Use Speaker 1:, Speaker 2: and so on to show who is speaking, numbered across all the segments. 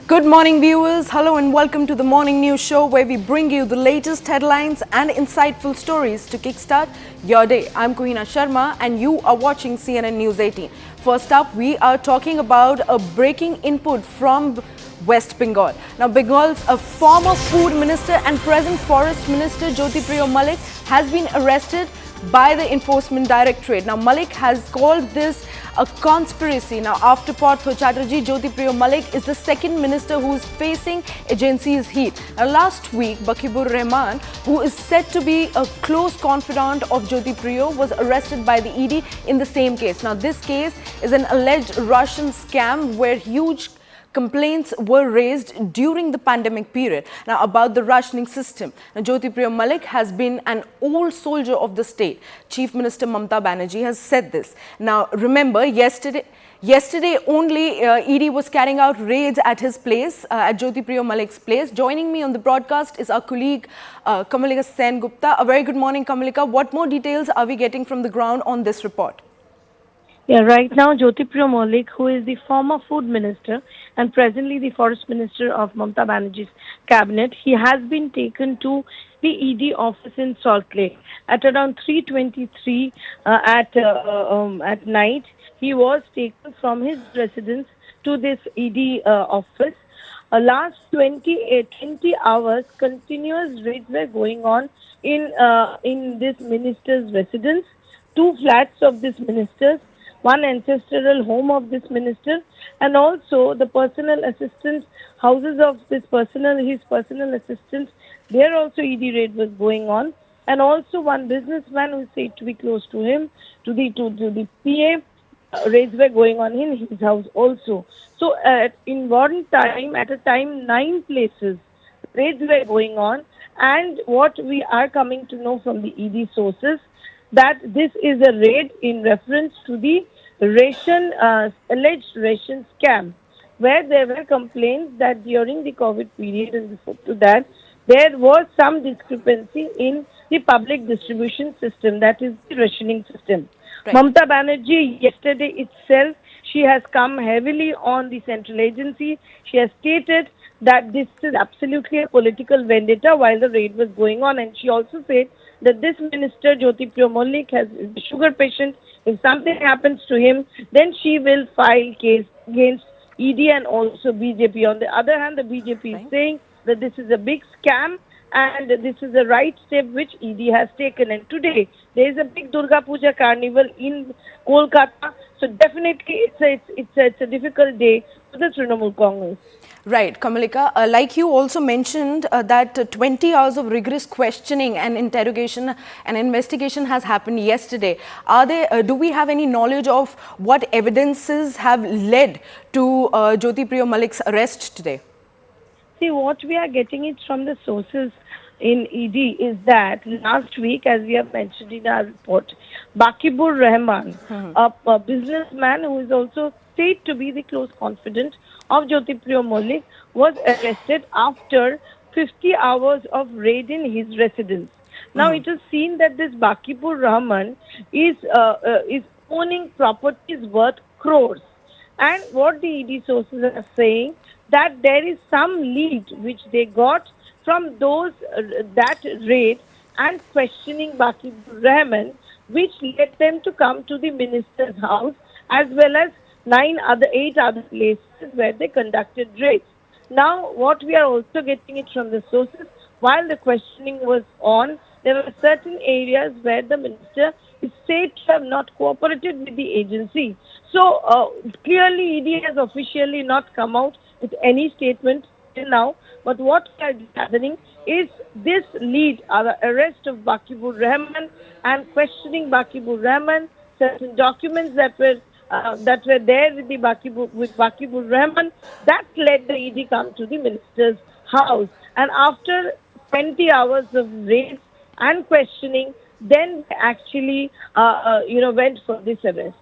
Speaker 1: Good morning, viewers. Hello and welcome to the Morning News Show, where we bring you the latest headlines and insightful stories to kickstart your day. I'm Kuhina Sharma and you are watching CNN News 18. First up, we are talking about a breaking input from West Bengal. Now, Bengal's a former food minister and present forest minister, Jyotripriya Mallik, has been arrested by the Enforcement Directorate. Now, Mallik has called this a conspiracy. Now, after Partho Chatterjee, Jyotripriya Mallik is the second minister who is facing agency's heat. Now, last week, Bakibur Rahman, who is said to be a close confidant of Jyotripriya, was arrested by the ED in the same case. Now, this case is an alleged Russian scam where huge complaints were raised during the pandemic period. Now, about the rationing system. Now, Jyotripriya Mallik has been an old soldier of the state. Chief Minister Mamata Banerjee has said this. Now, remember, yesterday only ED was carrying out raids at his place, at Jyotripriya Mallik's place. Joining me on the broadcast is our colleague Kamalika Sen Gupta. A very good morning, Kamalika. What more details are we getting from the ground on this report?
Speaker 2: Yeah, right now, Jyotripriya Mallik, who is the former food minister and presently the forest minister of Mamata Banerjee's cabinet, he has been taken to the ED office in Salt Lake at around 3:23 at night. He was taken from his residence to this ED office. Last 20 hours, continuous raids were going on in this minister's residence. Two flats of this minister's, one ancestral home of this minister, and also the personal assistants, houses of his personal assistants. There also ED raid was going on, and also one businessman who is said to be close to him, to the PA. Raids were going on in his house also. So in one time, at a time, 9 places raids were going on, and what we are coming to know from the ED sources, that this is a raid in reference to the alleged ration scam, where there were complaints that during the COVID period and before to that, there was some discrepancy in the public distribution system, that is the rationing system.
Speaker 1: Right.
Speaker 2: Mamata Banerjee, yesterday itself, she has come heavily on the central agency. She has stated that this is absolutely a political vendetta while the raid was going on, and she also said that this minister, Jyotripriya Mallik, is a sugar patient. If something happens to him, then she will file case against ED and also BJP. On the other hand, the BJP is saying that this is a big scam and this is the right step which ED has taken. And today, there is a big Durga Puja carnival in Kolkata. So definitely, it's a difficult day for the Trinamool Congress.
Speaker 1: Right, Kamalika, like you also mentioned that 20 hours of rigorous questioning and interrogation and investigation has happened yesterday. Do we have any knowledge of what evidences have led to Jyotripriya Mallik's arrest today?
Speaker 2: See, what we are getting it from the sources in ED is that last week, as we have mentioned in our report, Bakibur Rahman, a businessman who is also said to be the close confidant of Jyotripriya Mallik, was arrested after 50 hours of raid in his residence. Now, it is seen that this Bakibur Rahman is owning properties worth crores. And what the ED sources are saying, that there is some lead which they got from those that raid and questioning Bakibur Rahman, which led them to come to the minister's house, as well as 8 other places where they conducted raids. Now, what we are also getting it from the sources, while the questioning was on, there were certain areas where the minister is said to have not cooperated with the agency. So, clearly, ED has officially not come out with any statement till now. But what we are gathering is this lead, the arrest of Bakibur Rahman and questioning Bakibur Rahman, certain documents that were there with Bakibur Rahman, that led the ED come to the minister's house. And after 20 hours of raids and questioning, then they actually went for this arrest.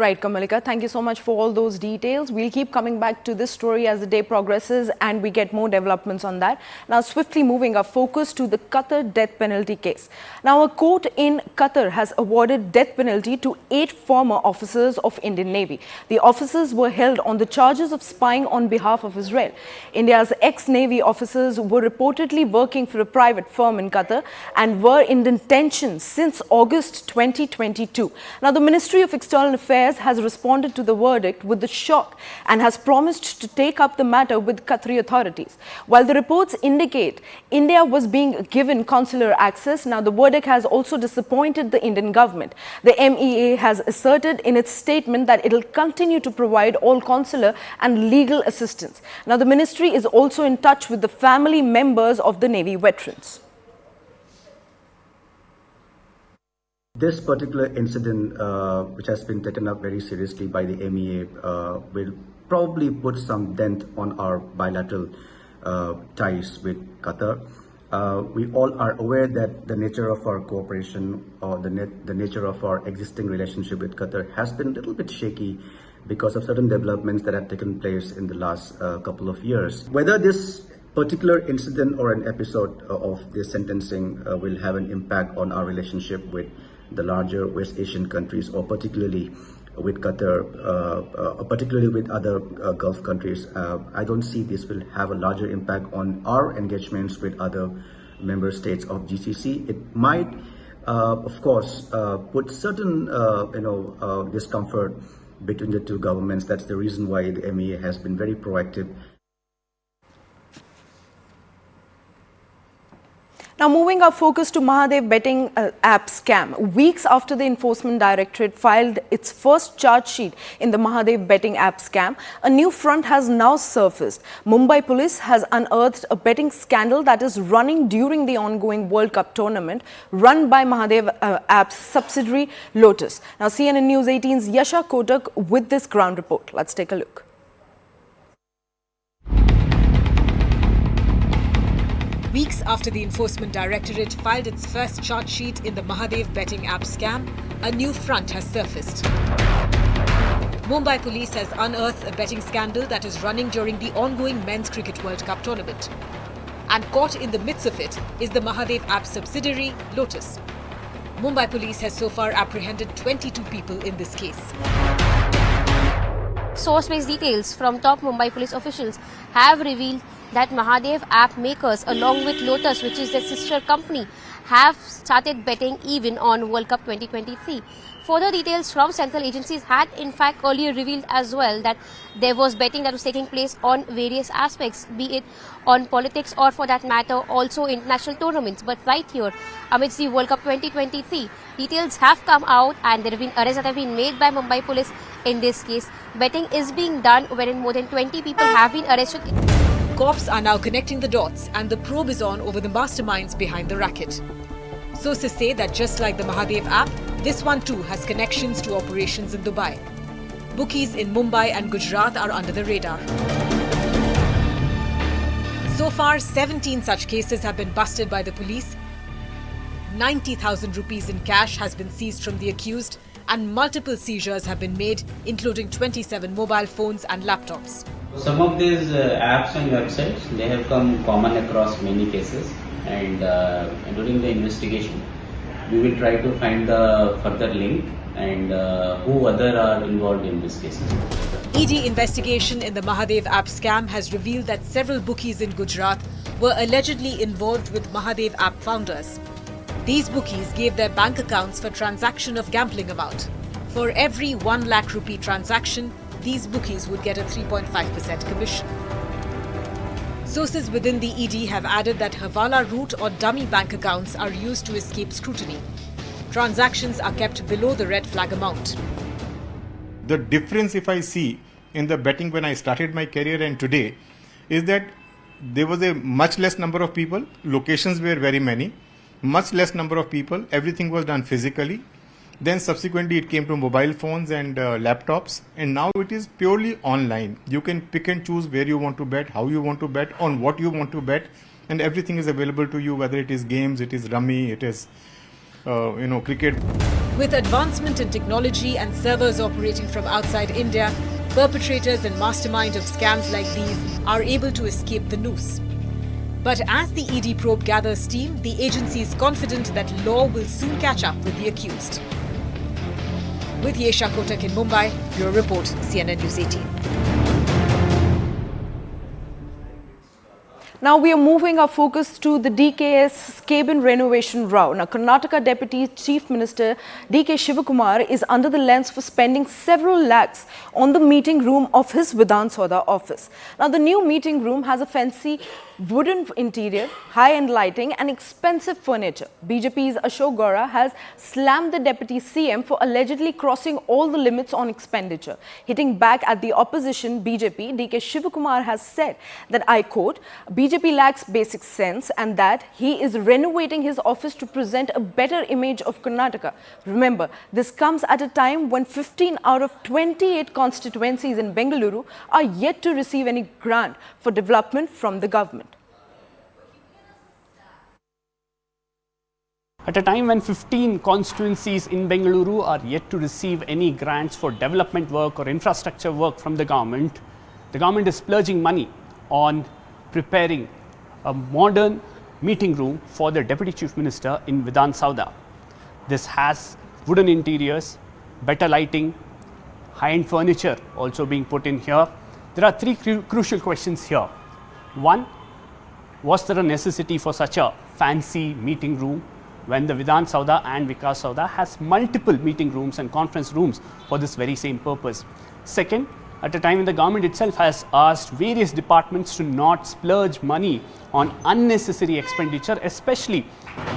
Speaker 1: Right, Kamalika, thank you so much for all those details. We'll keep coming back to this story as the day progresses and we get more developments on that. Now, swiftly moving our focus to the Qatar death penalty case. Now, a court in Qatar has awarded death penalty to 8 former officers of Indian Navy. The officers were held on the charges of spying on behalf of Israel. India's ex-Navy officers were reportedly working for a private firm in Qatar and were in detention since August 2022. Now, the Ministry of External Affairs has responded to the verdict with a shock and has promised to take up the matter with Qatari authorities. While the reports indicate India was being given consular access, now the verdict has also disappointed the Indian government. The MEA has asserted in its statement that it will continue to provide all consular and legal assistance. Now the ministry is also in touch with the family members of the Navy veterans.
Speaker 3: This particular incident, which has been taken up very seriously by the MEA, will probably put some dent on our bilateral ties with Qatar. We all are aware that the nature of our cooperation or the nature of our existing relationship with Qatar has been a little bit shaky because of certain developments that have taken place in the last couple of years. Whether this particular incident or an episode of this sentencing will have an impact on our relationship with the larger West Asian countries, or particularly with Qatar, or particularly with other Gulf countries, I don't see this will have a larger impact on our engagements with other member states of GCC. It might, of course, put certain, discomfort between the two governments. That's the reason why the MEA has been very proactive.
Speaker 1: Now, moving our focus to Mahadev betting app scam. Weeks after the Enforcement Directorate filed its first charge sheet in the Mahadev betting app scam, a new front has now surfaced. Mumbai police has unearthed a betting scandal that is running during the ongoing World Cup tournament run by Mahadev app's subsidiary Lotus. Now, CNN News 18's Yasha Kotak with this ground report. Let's take a look.
Speaker 4: Weeks after the Enforcement Directorate filed its first charge sheet in the Mahadev betting app scam, a new front has surfaced. Mumbai police has unearthed a betting scandal that is running during the ongoing Men's Cricket World Cup tournament. And caught in the midst of it is the Mahadev app subsidiary, Lotus. Mumbai police has so far apprehended 22 people in this case.
Speaker 5: Source-based details from top Mumbai police officials have revealed that Mahadev app makers, along with Lotus, which is their sister company, have started betting even on World Cup 2023. Further details from central agencies had in fact earlier revealed as well that there was betting that was taking place on various aspects, be it on politics or for that matter also international tournaments. But right here, amidst the World Cup 2023, details have come out and there have been arrests that have been made by Mumbai police in this case. Betting is being done wherein more than 20 people have been arrested.
Speaker 4: Cops are now connecting the dots and the probe is on over the masterminds behind the racket. Sources say that just like the Mahadev app, this one too has connections to operations in Dubai. Bookies in Mumbai and Gujarat are under the radar. So far, 17 such cases have been busted by the police. 90,000 rupees in cash has been seized from the accused and multiple seizures have been made, including 27 mobile phones and laptops.
Speaker 6: Some of these apps and websites, they have come common across many cases, and during the investigation, we will try to find the further link and who other are involved in these cases.
Speaker 4: ED investigation in the Mahadev app scam has revealed that several bookies in Gujarat were allegedly involved with Mahadev app founders. These bookies gave their bank accounts for transaction of gambling amount. For every 1 lakh rupee transaction, these bookies would get a 3.5% commission. Sources within the ED have added that Hawala route or dummy bank accounts are used to escape scrutiny. Transactions are kept below the red flag amount.
Speaker 7: The difference, if I see in the betting when I started my career and today, is that there was a much less number of people, locations were very many, much less number of people, everything was done physically. Then subsequently it came to mobile phones and laptops, and now it is purely online. You can pick and choose where you want to bet, how you want to bet, on what you want to bet, and everything is available to you, whether it is games, it is rummy, it is cricket.
Speaker 4: With advancement in technology and servers operating from outside India, perpetrators and masterminds of scams like these are able to escape the noose. But as the ED probe gathers steam, the agency is confident that law will soon catch up with the accused. With Yesha Kotak in Mumbai, Bureau Report, CNN News 18.
Speaker 1: Now we are moving our focus to the DKS cabin renovation row. Now Karnataka Deputy Chief Minister DK Shivakumar is under the lens for spending several lakhs on the meeting room of his Vidhan Sabha office. Now the new meeting room has a fancy wooden interior, high-end lighting and expensive furniture. BJP's Ashok Gaura has slammed the Deputy CM for allegedly crossing all the limits on expenditure. Hitting back at the opposition BJP, DK Shivakumar has said that, I quote, BJP lacks basic sense and that he is renovating his office to present a better image of Karnataka. Remember, this comes at a time when 15 out of 28 constituencies in Bengaluru are yet to receive any grant for development from the government.
Speaker 8: At a time when 15 constituencies in Bengaluru are yet to receive any grants for development work or infrastructure work from the government is splurging money on preparing a modern meeting room for the Deputy Chief Minister in Vidhan Sabha. This has wooden interiors, better lighting, high-end furniture also being put in here. There are three crucial questions here. One, was there a necessity for such a fancy meeting room when the Vidhan Sabha and Vikas Sabha has multiple meeting rooms and conference rooms for this very same purpose? Second, at a time when the government itself has asked various departments to not splurge money on unnecessary expenditure, especially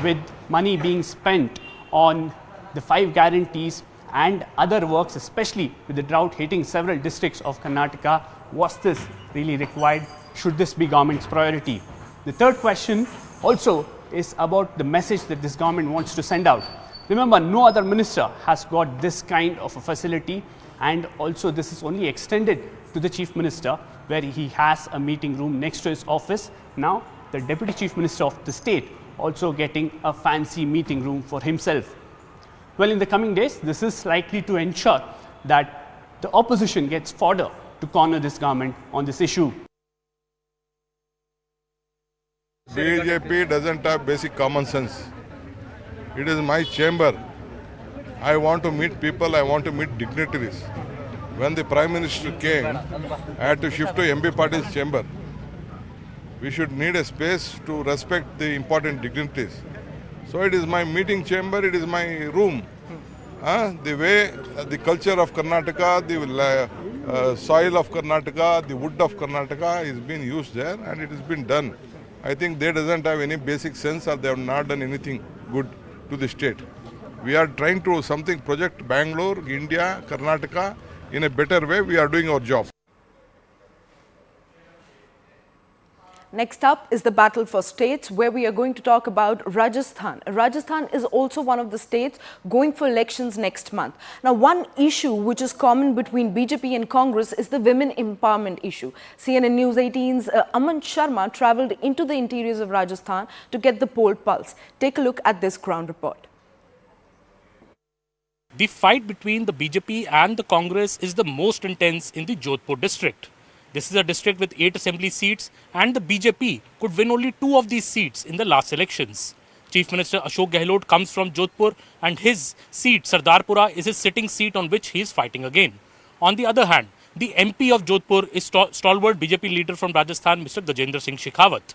Speaker 8: with money being spent on the 5 guarantees and other works, especially with the drought hitting several districts of Karnataka. Was this really required? Should this be government's priority? The third question also is about the message that this government wants to send out. Remember, no other minister has got this kind of a facility, and also this is only extended to the Chief Minister, where he has a meeting room next to his office. Now, the Deputy Chief Minister of the state also getting a fancy meeting room for himself. Well, in the coming days, this is likely to ensure that the opposition gets fodder to corner this government on this issue.
Speaker 9: BJP doesn't have basic common sense. It is my chamber. I want to meet people, I want to meet dignitaries. When the Prime Minister came, I had to shift to MB Patil's chamber. We should need a space to respect the important dignitaries. So it is my meeting chamber, it is my room. The way, the culture of Karnataka, the soil of Karnataka, the wood of Karnataka is being used there, and it has been done. I think they doesn't have any basic sense, or they have not done anything good to the state. We are trying to project Bangalore, India, Karnataka in a better way. We are doing our job.
Speaker 1: Next up is the battle for states, where we are going to talk about Rajasthan. Rajasthan is also one of the states going for elections next month. Now, one issue which is common between BJP and Congress is the women empowerment issue. CNN News 18's Aman Sharma travelled into the interiors of Rajasthan to get the poll pulse. Take a look at this ground report.
Speaker 10: The fight between the BJP and the Congress is the most intense in the Jodhpur district. This is a district with 8 assembly seats, and the BJP could win only 2 of these seats in the last elections. Chief Minister Ashok Gehlot comes from Jodhpur, and his seat, Sardarpura, is his sitting seat on which he is fighting again. On the other hand, the MP of Jodhpur is stalwart BJP leader from Rajasthan, Mr. Gajendra Singh Shekhawat.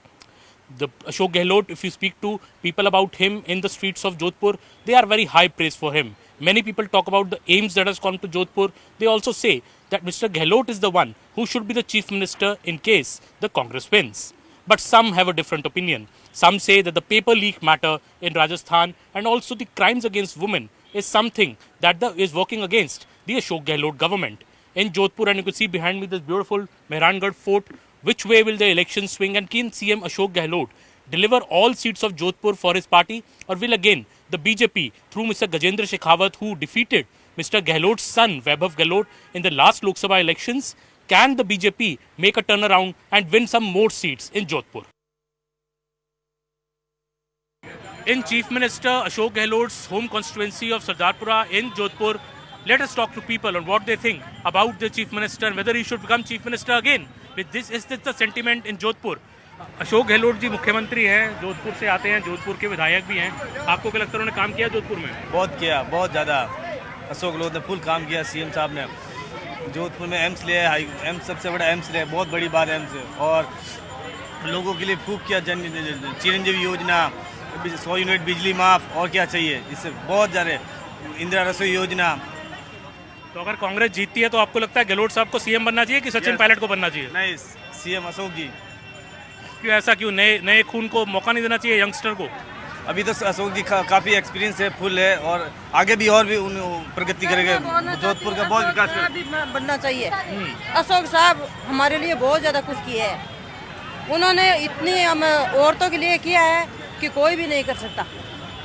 Speaker 10: The Ashok Gehlot, if you speak to people about him in the streets of Jodhpur, they are very high praise for him. Many people talk about the aims that has come to Jodhpur. They also say that Mr. Gehlot is the one who should be the Chief Minister in case the Congress wins. But some have a different opinion. Some say that the paper leak matter in Rajasthan and also the crimes against women is something that is working against the Ashok Gehlot government. In Jodhpur, and you can see behind me this beautiful Mehrangarh fort, which way will the election swing, and can CM Ashok Gehlot deliver all seats of Jodhpur for his party, or will again the BJP, through Mr. Gajendra Shekhawat, who defeated Mr. Gehlot's son Vaibhav Gehlot in the last Lok Sabha elections, can the BJP make a turnaround and win some more seats in Jodhpur? in Chief Minister Ashok Gehlot's home constituency of Sardarpura in Jodhpur. Let us talk to people on what they think about the Chief Minister and whether he should become Chief Minister again. With this, is this the sentiment in Jodhpur? Ashok Gehlot ji मुख्यमंत्री हैं, जोधपुर से आते हैं, जोधपुर के विधायक भी हैं. आपको क्या लगता है उन्होंने काम किया जोधपुर में?
Speaker 11: बहुत किया, बहुत ज़्यादा. अशोक गहलोत ने फुल काम किया. सीएम साहब ने जोधपुर में एम्स लिया है, एम्स सबसे बड़ा एम्स लिया, बहुत बड़ी बात है एम्स. और लोगों के लिए खूब किया, चिरंजीवी योजना, 100 यूनिट बिजली माफ, और क्या चाहिए इससे बहुत ज़्यादा. इंदिरा रसोई योजना.
Speaker 10: तो अगर कांग्रेस जीतती है तो आपको लगता है गहलोत साहब को सीएम बनना चाहिए कि सचिन पायलट को बनना चाहिए?
Speaker 11: नहीं, सीएम अशोक जी.
Speaker 10: क्यों ऐसा क्यों? नए खून को मौका नहीं देना चाहिए यंगस्टर को?
Speaker 11: अभी तो अशोक जी काफ़ी एक्सपीरियंस है, फुल है, और आगे भी और भी प्रगति करेंगे. जोधपुर का बहुत विकास
Speaker 12: बनना चाहिए. अशोक साहब हमारे लिए बहुत ज़्यादा कुछ किए हैं. उन्होंने इतनी हम औरतों के लिए किया है कि कोई भी नहीं कर सकता.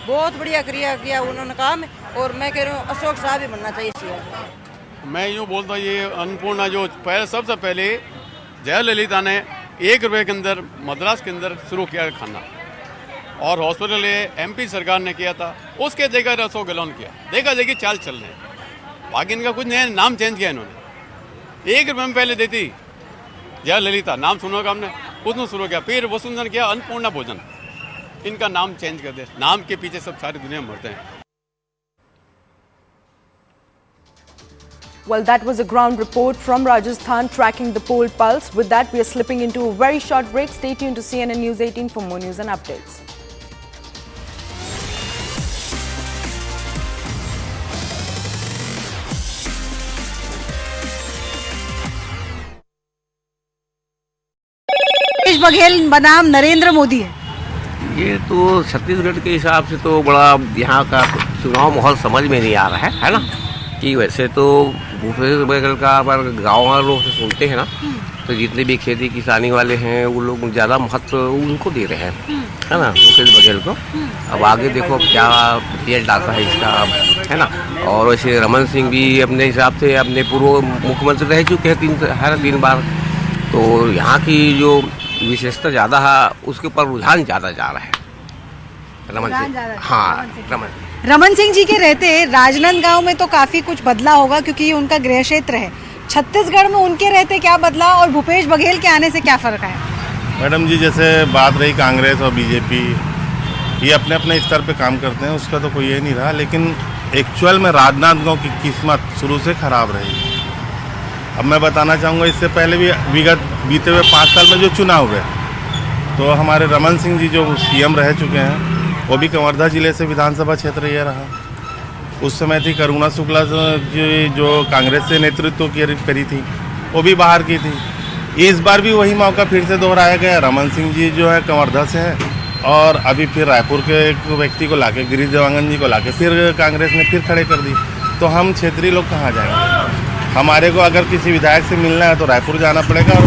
Speaker 12: बहुत बढ़िया किया उन्होंने काम, और मैं कह रहा हूँ अशोक साहब ही बनना चाहिए सीएम.
Speaker 13: मैं यूँ बोलता हूँ, ये अन्नपूर्णा जो सबसे पहले जयललिता ने 1 रुपये के अंदर मद्रास के अंदर शुरू किया खाना, और हॉस्पिटल एमपी सरकार ने किया था, उसके देखकर अशोक गहलोत ने किया. देखा देखी चाल चल रहे हैं. बाकी इनका कुछ नहीं, नाम चेंज किया इन्होंने. 1 रुपये में पहले देती जयललिता, नाम सुनो का हमने, उसने शुरू किया. फिर वसुंधरा किया अन्नपूर्णा भोजन. इनका नाम चेंज कर दे. नाम के पीछे सब सारी दुनिया मरते हैं.
Speaker 1: Well, that was a ground report from Rajasthan tracking the poll pulse. With that, we are slipping into a very short break. Stay tuned to CNN News 18 for more news and updates.
Speaker 12: Baghel बनाम नरेंद्र मोदी है.
Speaker 14: ये तो छत्तीसगढ़ के हिसाब से तो बड़ा यहाँ का चुनाव माहौल समझ में नहीं आ रहा है ना. कि वैसे तो भूपेश बघेल का पर गाँव वाले लोग से सुनते हैं ना, तो जितने भी खेती किसानी वाले हैं वो लोग ज़्यादा महत्व उनको दे रहे हैं, है ना, भूपेश बघेल को. अब आगे देखो क्या रिजल्ट आता है इसका, है ना. और वैसे रमन सिंह भी अपने हिसाब से अपने पूर्व मुख्यमंत्री रह चुके हैं 3 बार. तो यहाँ की जो विशेषता ज़्यादा है, उसके ऊपर रुझान ज़्यादा जा रहा है रमन सिंह. हाँ,
Speaker 12: रमन सिंह जी के रहते राजनांदगांव में तो काफी कुछ बदला होगा, क्योंकि ये उनका गृह क्षेत्र है. छत्तीसगढ़ में उनके रहते क्या बदला, और भूपेश बघेल के आने से क्या फर्क है?
Speaker 9: मैडम जी, जैसे बात रही कांग्रेस और बीजेपी, ये अपने अपने स्तर पे काम करते हैं, उसका तो कोई ये नहीं रहा. लेकिन एक्चुअल में राजनांदगांव की किस्मत शुरू से खराब रही. अब मैं बताना चाहूँगा, इससे पहले भी बीते हुए 5 साल में जो चुनाव हुए, तो हमारे रमन सिंह जी जो सीएम रह चुके हैं, वो भी कवर्धा जिले से विधानसभा क्षेत्र ये रहा. उस समय थी करुणा शुक्ला जी जो कांग्रेस से नेतृत्व करी थी, वो भी बाहर की थी. इस बार भी वही मौका फिर से दोहराया गया. रमन सिंह जी जो है कवर्धा से है, और अभी फिर रायपुर के एक व्यक्ति को लाके, गिरीश देवांगन जी को लाके फिर कांग्रेस ने फिर खड़े कर दी. तो हम क्षेत्रीय लोग कहाँ जाएंगे? हमारे को अगर किसी विधायक से मिलना है तो रायपुर जाना पड़ेगा और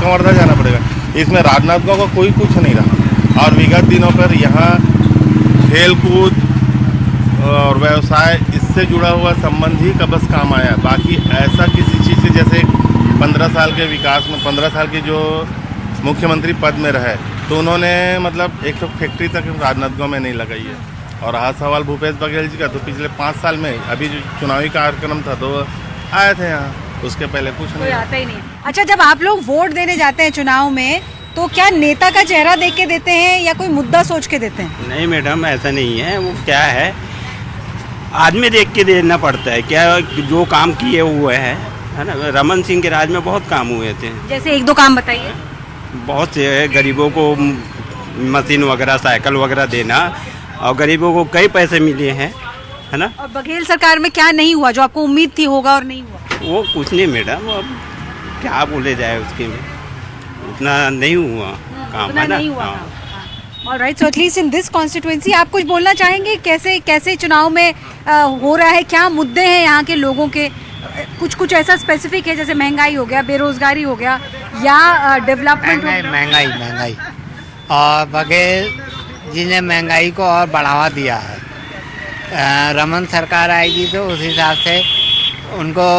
Speaker 9: कवर्धा जाना पड़ेगा. इसमें राजनांदगांव का कोई कुछ नहीं रहा. और विगत दिनों पर यहाँ खेल कूद और व्यवसाय, इससे जुड़ा हुआ संबंध ही का बस काम आया. बाकी ऐसा किसी चीज़ से, जैसे 15 साल के विकास में 15 साल के जो मुख्यमंत्री पद में रहे, तो उन्होंने मतलब एक तो फैक्ट्री तक राजनांदगांव में नहीं लगाई है. और रहा सवाल भूपेश बघेल जी का, तो पिछले 5 साल में अभी जो चुनावी कार्यक्रम था तो आए थे यहाँ, उसके पहले कुछ नहीं
Speaker 12: आता ही नहीं. अच्छा, जब आप लोग वोट देने जाते हैं चुनाव में, तो क्या नेता का चेहरा देख के देते हैं या कोई मुद्दा सोच के देते हैं?
Speaker 15: नहीं मैडम, ऐसा नहीं है. वो क्या है, आदमी देख के देना पड़ता है. क्या जो काम किए हुए है ना. रमन सिंह के राज में बहुत काम हुए थे.
Speaker 12: जैसे 1-2 काम बताइए.
Speaker 15: बहुत से गरीबों को मशीन वगैरह, साइकिल वगैरह देना, और गरीबों को कई पैसे मिले हैं, है ना.
Speaker 12: और बघेल सरकार में क्या नहीं हुआ जो आपको उम्मीद थी होगा और नहीं हुआ?
Speaker 15: वो कुछ नहीं मैडम, अब क्या बोले जाए उसके में, उतना नहीं हुआ काम, है ना.
Speaker 12: Alright, so at least in this constituency आप कुछ बोलना चाहेंगे? कैसे चुनाव में हो रहा है, क्या मुद्दे हैं यहाँ के लोगों के? कुछ ऐसा स्पेसिफिक है, जैसे महंगाई हो गया, बेरोजगारी हो गया, या डेवलपमेंट?
Speaker 16: महंगाई और बघेल जी ने महंगाई को और बढ़ावा दिया है. रमन सरकार आएगी तो उस हिसाब से उनको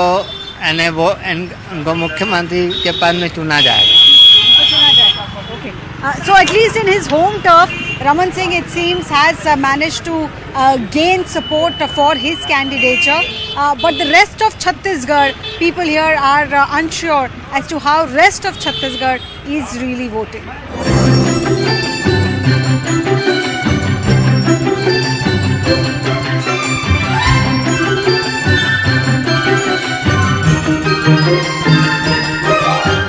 Speaker 16: उनको मुख्यमंत्री के पद में चुना जाएगा.
Speaker 12: So at least in his home turf,
Speaker 17: Raman Singh, it seems, has managed to gain support for his candidature. But the rest of Chhattisgarh, people here are unsure as to how rest of Chhattisgarh is really voting.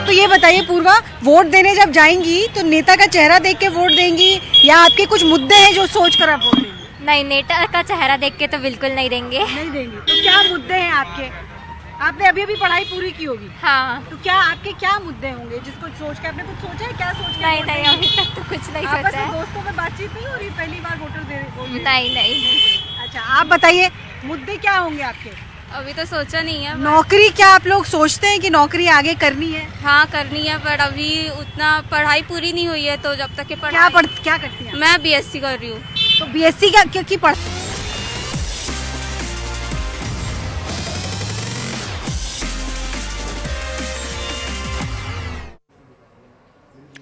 Speaker 17: तो ये बताइए पूर्वा, vote देने जब जाएंगी तो नेता का चेहरा देख के वोट देंगी या आपके कुछ मुद्दे हैं जो सोच कर आप वोट देंगी?
Speaker 18: नहीं, नेता का चेहरा देख के तो बिल्कुल नहीं देंगे।
Speaker 17: नहीं देंगे। तो क्या मुद्दे हैं आपके? आपने अभी अभी पढ़ाई पूरी की होगी।
Speaker 18: हाँ।
Speaker 17: तो क्या आपके क्या मुद्दे होंगे जिसको सोच के आपने कुछ सोचा है? क्या सोच के?
Speaker 18: नहीं, अभी तक तो कुछ नहीं सोचा है।
Speaker 17: दोस्तों में बातचीत नहीं हो रही? पहली बार वोटर दे रहे?
Speaker 18: नहीं।
Speaker 17: अच्छा, आप बताइए मुद्दे क्या होंगे आपके?
Speaker 18: अभी तो सोचा नहीं है।
Speaker 17: नौकरी, क्या आप लोग सोचते हैं कि नौकरी आगे करनी है?
Speaker 18: हाँ, करनी है, पर अभी उतना पढ़ाई पूरी नहीं हुई है, तो जब तक के
Speaker 17: क्या करती हैं?
Speaker 18: मैं बीएससी कर रही हूँ।
Speaker 17: तो बीएससी की पढ़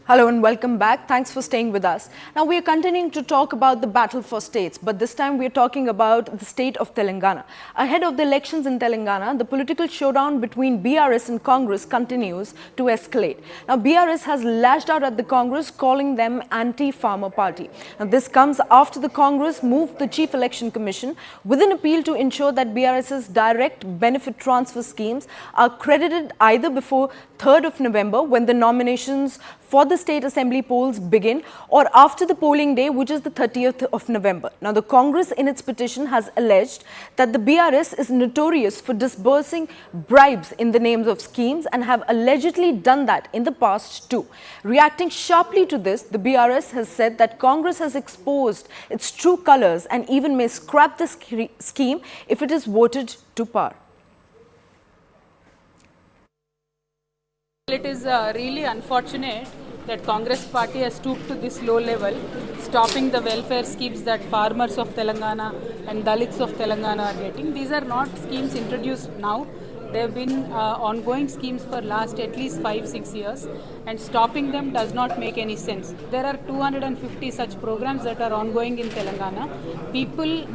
Speaker 1: Hello and welcome back. Thanks for staying with us. Now we are continuing to talk about the battle for states, but this time we are talking about the state of Telangana. Ahead of the elections in Telangana, the political showdown between BRS and Congress continues to escalate. Now BRS has lashed out at the Congress, calling them anti-farmer party. Now this comes after the Congress moved the Chief Election Commission with an appeal to ensure that BRS's direct benefit transfer schemes are credited either before 3rd of November, when the nominations for the state assembly polls begin, or after the polling day, which is the 30th of November. Now, the Congress in its petition has alleged that the BRS is notorious for disbursing bribes in the names of schemes and have allegedly done that in the past too. Reacting sharply to this, the BRS has said that Congress has exposed its true colors and even may scrap the scheme if it is voted to power.
Speaker 19: It is really unfortunate that Congress party has stooped to this low level, stopping the welfare schemes that farmers of Telangana and Dalits of Telangana are getting. These are not schemes introduced now. They have been ongoing schemes for last at least 5-6 years, and stopping them does not make any sense. There are 250 such programs that are ongoing in Telangana. People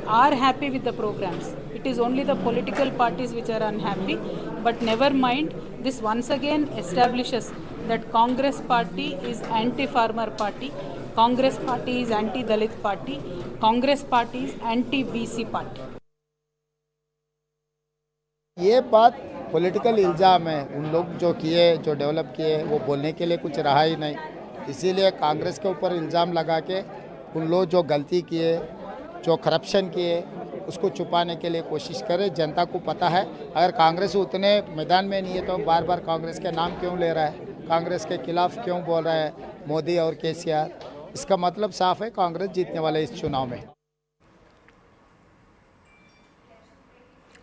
Speaker 19: are happy with the programs. It is only the political parties which are unhappy, but never mind. This once again establishes that Congress party is anti-farmer party, Congress party is anti-Dalit party, Congress party is anti-BC party.
Speaker 20: ये बात political इल्ज़ाम है। उन लोग जो किए, जो develop किए, वो बोलने के लिए कुछ रहा ही नहीं। इसीलिए कांग्रेस के ऊपर इल्ज़ाम लगा के उन लोग जो गलती किए, जो करप्शन किए, उसको छुपाने के लिए कोशिश करे। जनता को पता है, अगर कांग्रेस उतने मैदान में नहीं है तो बार बार कांग्रेस के नाम क्यों ले रहा है, कांग्रेस के खिलाफ क्यों बोल रहा है मोदी और केसीआर। इसका मतलब साफ है, कांग्रेस जीतने वाले इस चुनाव में।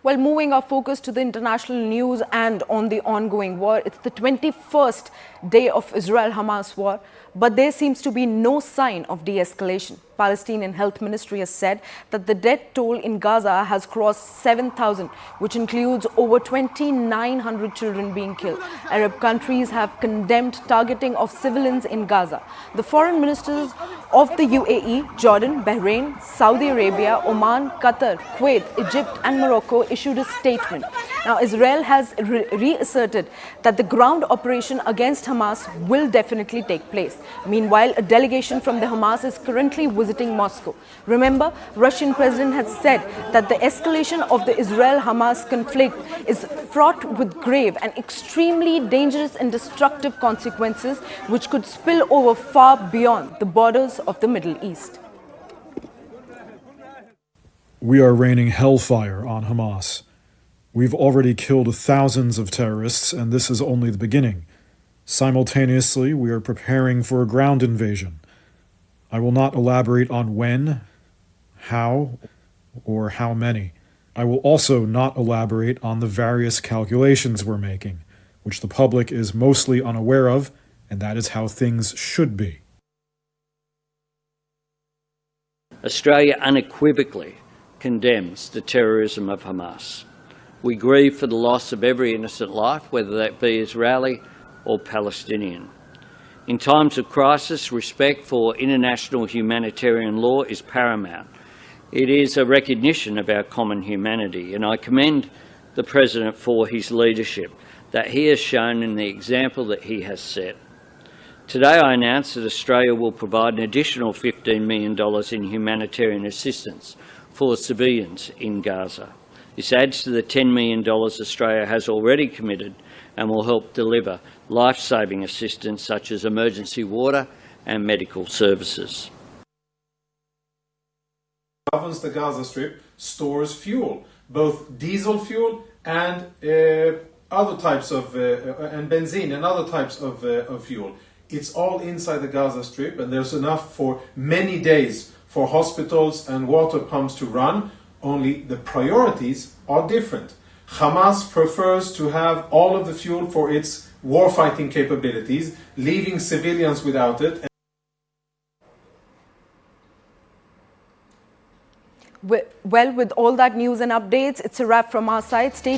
Speaker 1: Well, moving our focus to the international news and on the ongoing war, it's the 21st day of Israel-Hamas war, but there seems to be no sign of de-escalation. Palestinian Health Ministry has said that the death toll in Gaza has crossed 7,000, which includes over 2,900 children being killed. Arab countries have condemned targeting of civilians in Gaza. The foreign ministers of the UAE, Jordan, Bahrain, Saudi Arabia, Oman, Qatar, Kuwait, Egypt and Morocco issued a statement. Now, Israel has reasserted that the ground operation against Hamas will definitely take place. Meanwhile, a delegation from the Hamas is currently visiting Moscow. Remember, Russian president has said that the escalation of the Israel-Hamas conflict is fraught with grave and extremely dangerous and destructive consequences which could spill over far beyond the borders of the Middle East.
Speaker 21: We are raining hellfire on Hamas. We've already killed thousands of terrorists, and this is only the beginning. Simultaneously, we are preparing for a ground invasion. I will not elaborate on when, how, or how many. I will also not elaborate on the various calculations we're making, which the public is mostly unaware of, and that is how things should be.
Speaker 22: Australia unequivocally condemns the terrorism of Hamas. We grieve for the loss of every innocent life, whether that be Israeli or Palestinian. In times of crisis, respect for international humanitarian law is paramount. It is a recognition of our common humanity, and I commend the President for his leadership that he has shown in the example that he has set. Today I announce that Australia will provide an additional $15 million in humanitarian assistance for civilians in Gaza. This adds to the $10 million Australia has already committed and will help deliver life-saving assistance such as emergency water and medical services.
Speaker 7: Governs the Gaza Strip stores fuel, both diesel fuel and other types of and benzene and other types of fuel. It's all inside the Gaza Strip, and there's enough for many days for hospitals and water pumps to run. Only the priorities are different. Hamas prefers to have all of the fuel for its war-fighting capabilities, leaving civilians without it.
Speaker 1: Well, with all that news and updates, it's a wrap from our side. Stay